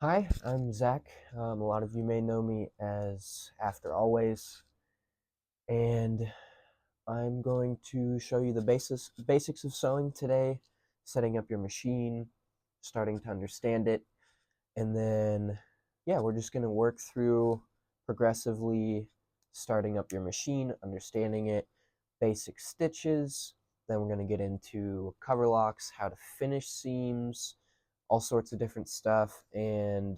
Hi, I'm Zach. A lot of you may know me as After Always, and I'm going to show you the basics of sewing today, setting up your machine, starting to understand it, and then, yeah, we're just going to work through progressively starting up your machine, understanding it, basic stitches. Then we're going to get into cover locks, how to finish seams, all sorts of different stuff. And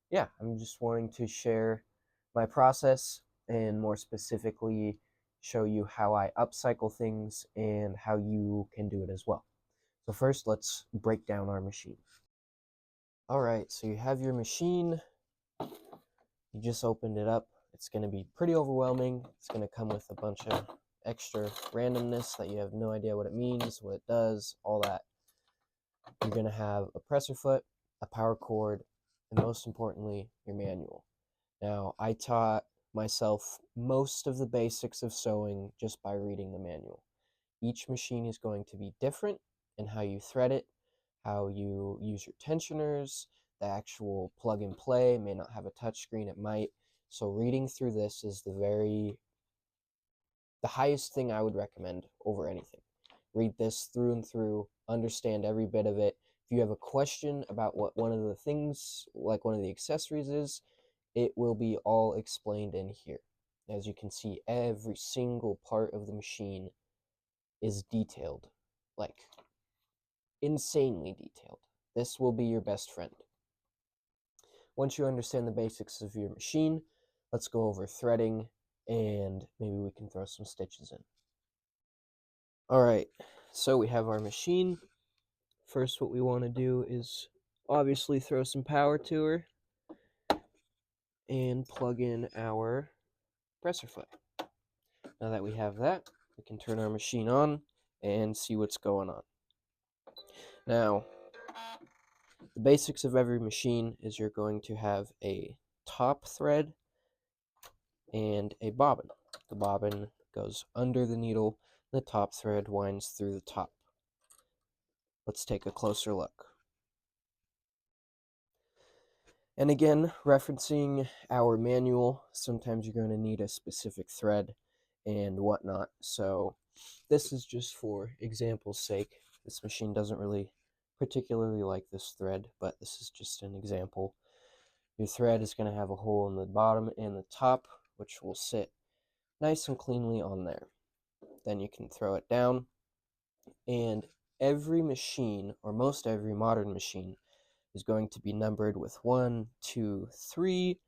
yeah, I'm just wanting to share my process and more specifically show you how I upcycle things and how you can do it as well. So first, let's break down our machine. All right, so you have your machine. You just opened it up. It's going to be pretty overwhelming. It's going to come with a bunch of extra randomness that you have no idea what it means, what it does, all that. You're going to have a presser foot, a power cord, and most importantly, your manual. Now, I taught myself most of the basics of sewing just by reading the manual. Each machine is going to be different in how you thread it, how you use your tensioners. The actual plug and play may not have a touch screen, it might. So reading through this is the highest thing I would recommend over anything. Read this through and through, understand every bit of it. If you have a question about what one of the things, like one of the accessories is, it will be all explained in here. As you can see, every single part of the machine is detailed, like insanely detailed. This will be your best friend. Once you understand the basics of your machine, let's go over threading and maybe we can throw some stitches in. All right, so we have our machine. First, what we want to do is obviously throw some power to her and plug in our presser foot. Now that we have that, we can turn our machine on and see what's going on. Now, the basics of every machine is you're going to have a top thread and a bobbin. The bobbin goes under the needle, the top thread winds through the top. Let's take a closer look. And again, referencing our manual, sometimes you're going to need a specific thread and whatnot. So this is just for example's sake. This machine doesn't really particularly like this thread, but this is just an example. Your thread is going to have a hole in the bottom and the top, which will sit nice and cleanly on there. Then you can throw it down, and every machine, or most every modern machine, is going to be numbered with 1, 2, 3,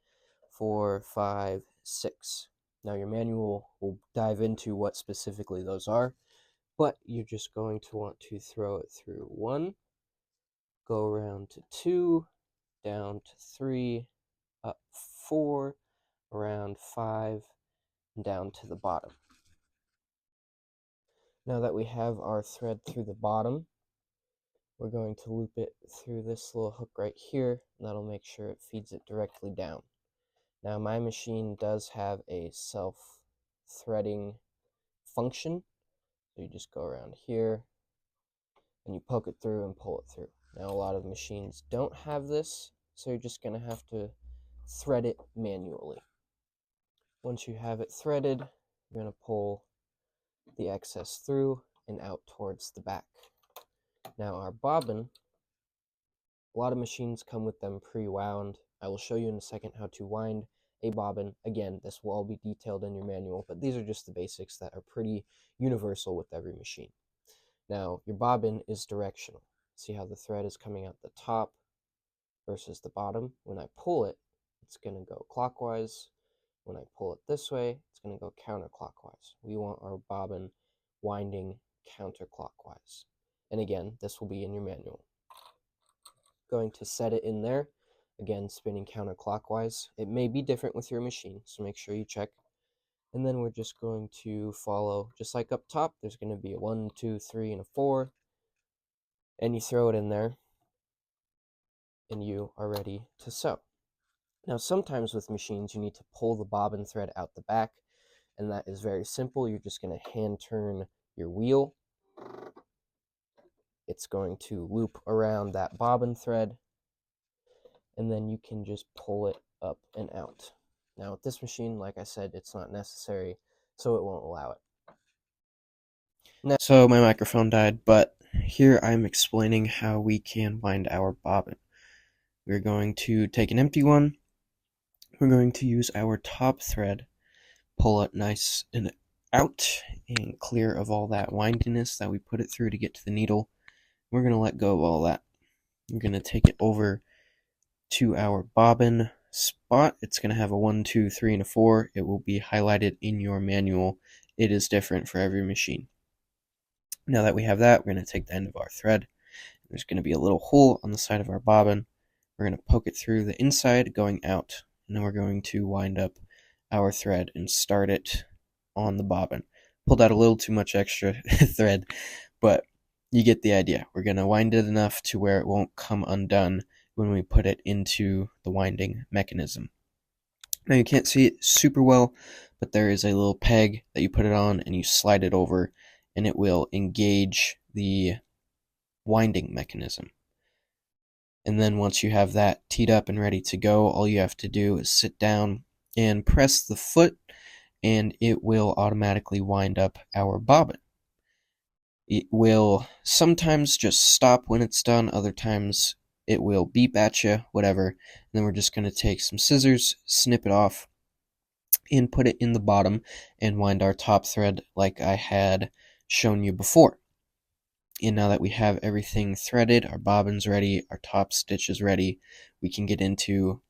4, 5, 6. Now your manual will dive into what specifically those are, but you're just going to want to throw it through 1, go around to 2, down to 3, up 4, around 5, and down to the bottom. Now that we have our thread through the bottom, we're going to loop it through this little hook right here, and that'll make sure it feeds it directly down. Now my machine does have a self-threading function, so you just go around here and you poke it through and pull it through. Now a lot of machines don't have this, so you're just going to have to thread it manually. Once you have it threaded, you're going to pull the excess through and out towards the back. Now our bobbin, a lot of machines come with them pre-wound. I will show you in a second how to wind a bobbin. Again, this will all be detailed in your manual, but these are just the basics that are pretty universal with every machine. Now, your bobbin is directional. See how the thread is coming out the top versus the bottom? When I pull it, it's going to go clockwise. When I pull it this way, it's going to go counterclockwise. We want our bobbin winding counterclockwise. And again, this will be in your manual. Going to set it in there, again spinning counterclockwise. It may be different with your machine, so make sure you check. And then we're just going to follow, just like up top, there's going to be a 1, 2, 3, and a 4, and you throw it in there, and you are ready to sew. Now sometimes with machines you need to pull the bobbin thread out the back, and that is very simple. You're just going to hand turn your wheel. It's going to loop around that bobbin thread, and then you can just pull it up and out. Now with this machine, like I said, it's not necessary, so it won't allow it. So my microphone died, but here I'm explaining how we can wind our bobbin. We're going to take an empty one. We're going to use our top thread, pull it nice and out and clear of all that windiness that we put it through to get to the needle. We're going to let go of all that. We're going to take it over to our bobbin spot. It's going to have a 1, 2, 3, and a 4. It will be highlighted in your manual. It is different for every machine. Now that we have that, we're going to take the end of our thread. There's going to be a little hole on the side of our bobbin. We're going to poke it through the inside going out, and then we're going to wind up our thread and start it on the bobbin. Pulled out a little too much extra thread, but you get the idea. We're going to wind it enough to where it won't come undone when we put it into the winding mechanism. Now you can't see it super well, but there is a little peg that you put it on and you slide it over, and it will engage the winding mechanism. And then once you have that teed up and ready to go, all you have to do is sit down and press the foot, and it will automatically wind up our bobbin. It will sometimes just stop when it's done, other times it will beep at you, whatever. And then we're just going to take some scissors, snip it off, and put it in the bottom and wind our top thread like I had shown you before. And now that we have everything threaded, our bobbin's ready, our top stitch is ready, we can get into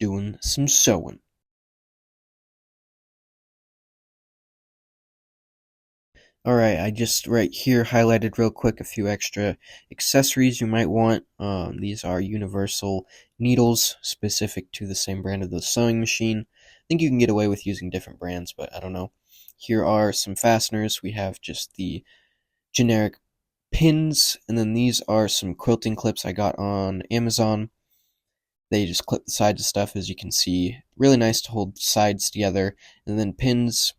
doing some sewing. Alright, I just right here highlighted real quick a few extra accessories you might want. These are universal needles specific to the same brand of the sewing machine. I think you can get away with using different brands, but I don't know. Here are some fasteners. We have just the generic pins, and then these are some quilting clips I got on Amazon. They just clip the sides of stuff, as you can see. Really nice to hold sides together. And then pins,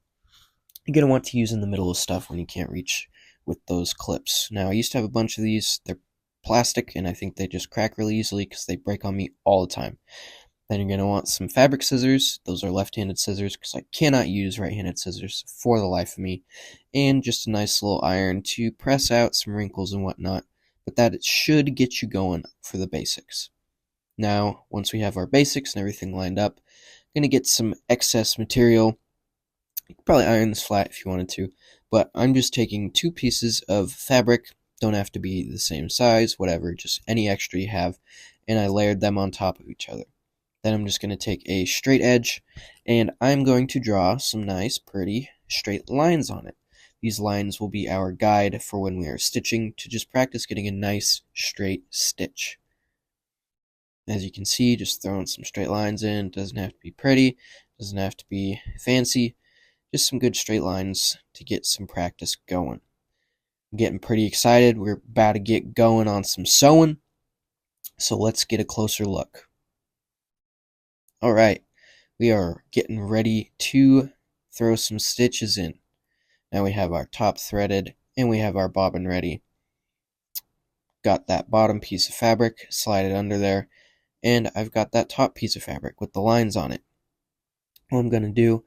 you're going to want to use in the middle of stuff when you can't reach with those clips. Now, I used to have a bunch of these. They're plastic, and I think they just crack really easily because they break on me all the time. Then you're going to want some fabric scissors. Those are left-handed scissors because I cannot use right-handed scissors for the life of me. And just a nice little iron to press out some wrinkles and whatnot. But that should get you going for the basics. Now, once we have our basics and everything lined up, I'm going to get some excess material. You could probably iron this flat if you wanted to. But I'm just taking 2 pieces of fabric. Don't have to be the same size, whatever, just any extra you have. And I layered them on top of each other. Then I'm just going to take a straight edge, and I'm going to draw some nice, pretty, straight lines on it. These lines will be our guide for when we are stitching to just practice getting a nice, straight stitch. As you can see, just throwing some straight lines in. Doesn't have to be pretty, doesn't have to be fancy, just some good straight lines to get some practice going. I'm getting pretty excited. We're about to get going on some sewing, so let's get a closer look. Alright, we are getting ready to throw some stitches in. Now we have our top threaded and we have our bobbin ready. Got that bottom piece of fabric, slide it under there, and I've got that top piece of fabric with the lines on it. What I'm going to do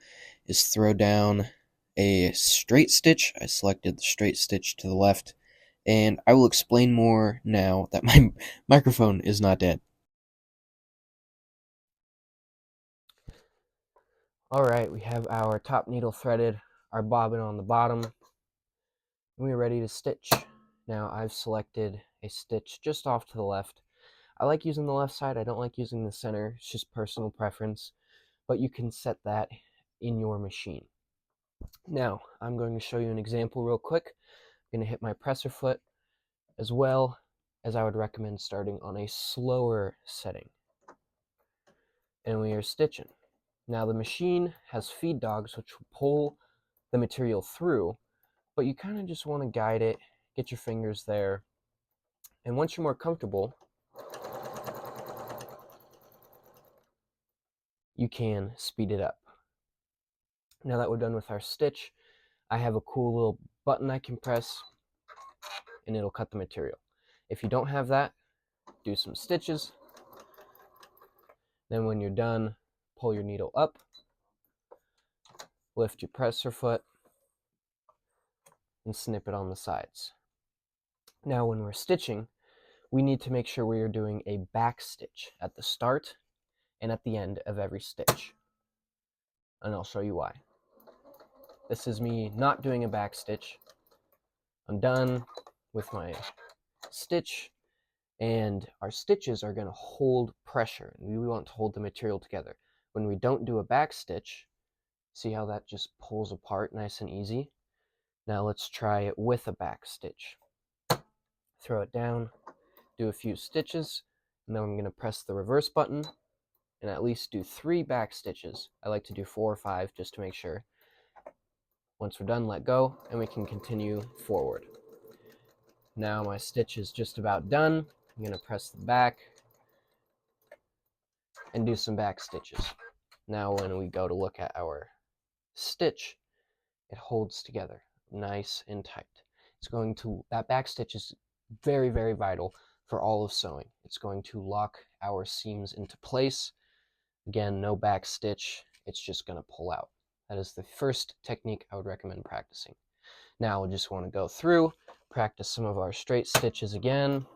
is throw down a straight stitch. I selected the straight stitch to the left, and I will explain more now that my microphone is not dead. Alright, we have our top needle threaded, our bobbin on the bottom, and we're ready to stitch. Now I've selected a stitch just off to the left. I like using the left side, I don't like using the center, it's just personal preference, but you can set that in your machine. Now, I'm going to show you an example real quick. I'm going to hit my presser foot, as well as I would recommend starting on a slower setting. And we are stitching. Now the machine has feed dogs which will pull the material through, but you kind of just want to guide it, get your fingers there, and once you're more comfortable, you can speed it up. Now that we're done with our stitch, I have a cool little button I can press, and it'll cut the material. If you don't have that, do some stitches, Then when you're done, pull your needle up, lift your presser foot, and snip it on the sides. Now when we're stitching, we need to make sure we are doing a back stitch at the start and at the end of every stitch. And I'll show you why. This is me not doing a back stitch. I'm done with my stitch, and our stitches are going to hold pressure. We want to hold the material together. When we don't do a back stitch, see how that just pulls apart nice and easy? Now let's try it with a back stitch. Throw it down, do a few stitches, and then I'm going to press the reverse button and at least do 3 back stitches. I like to do 4 or 5 just to make sure. Once we're done, let go, and we can continue forward. Now my stitch is just about done. I'm going to press the back and do some back stitches. Now when we go to look at our stitch, it holds together nice and tight. That back stitch is very, very vital for all of sewing. It's going to lock our seams into place. Again, no back stitch, it's just going to pull out. That is the first technique I would recommend practicing. Now we just want to go through, practice some of our straight stitches again.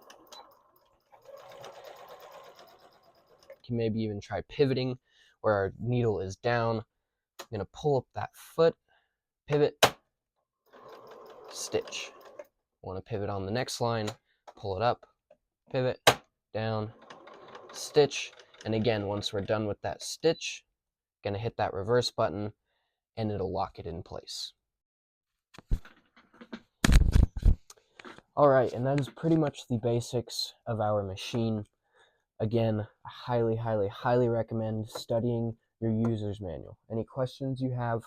You can maybe even try pivoting where our needle is down. I'm going to pull up that foot, pivot, stitch. Want to pivot on the next line, pull it up, pivot, down, stitch. And again, once we're done with that stitch, going to hit that reverse button and it'll lock it in place. All right, and that is pretty much the basics of our machine. Again, I highly, highly, highly recommend studying your user's manual. Any questions you have,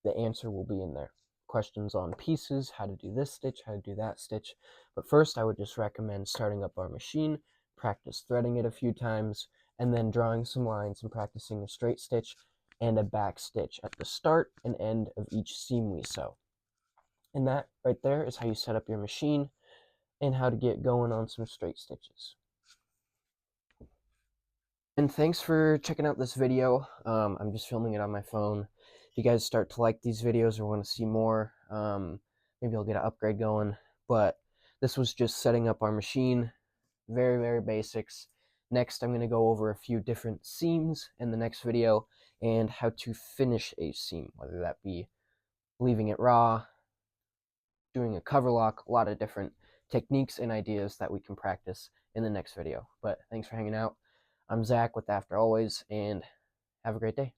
the answer will be in there. Questions on pieces, how to do this stitch, how to do that stitch. But first, I would just recommend starting up our machine, practice threading it a few times, and then drawing some lines and practicing a straight stitch and a back stitch at the start and end of each seam we sew. And that right there is how you set up your machine and how to get going on some straight stitches. And thanks for checking out this video. I'm just filming it on my phone. If you guys start to like these videos or want to see more, maybe I'll get an upgrade going. But this was just setting up our machine. Very, very basics. Next, I'm going to go over a few different seams in the next video and how to finish a seam, whether that be leaving it raw, doing a cover lock, a lot of different techniques and ideas that we can practice in the next video. But thanks for hanging out. I'm Zach with After Always, and have a great day.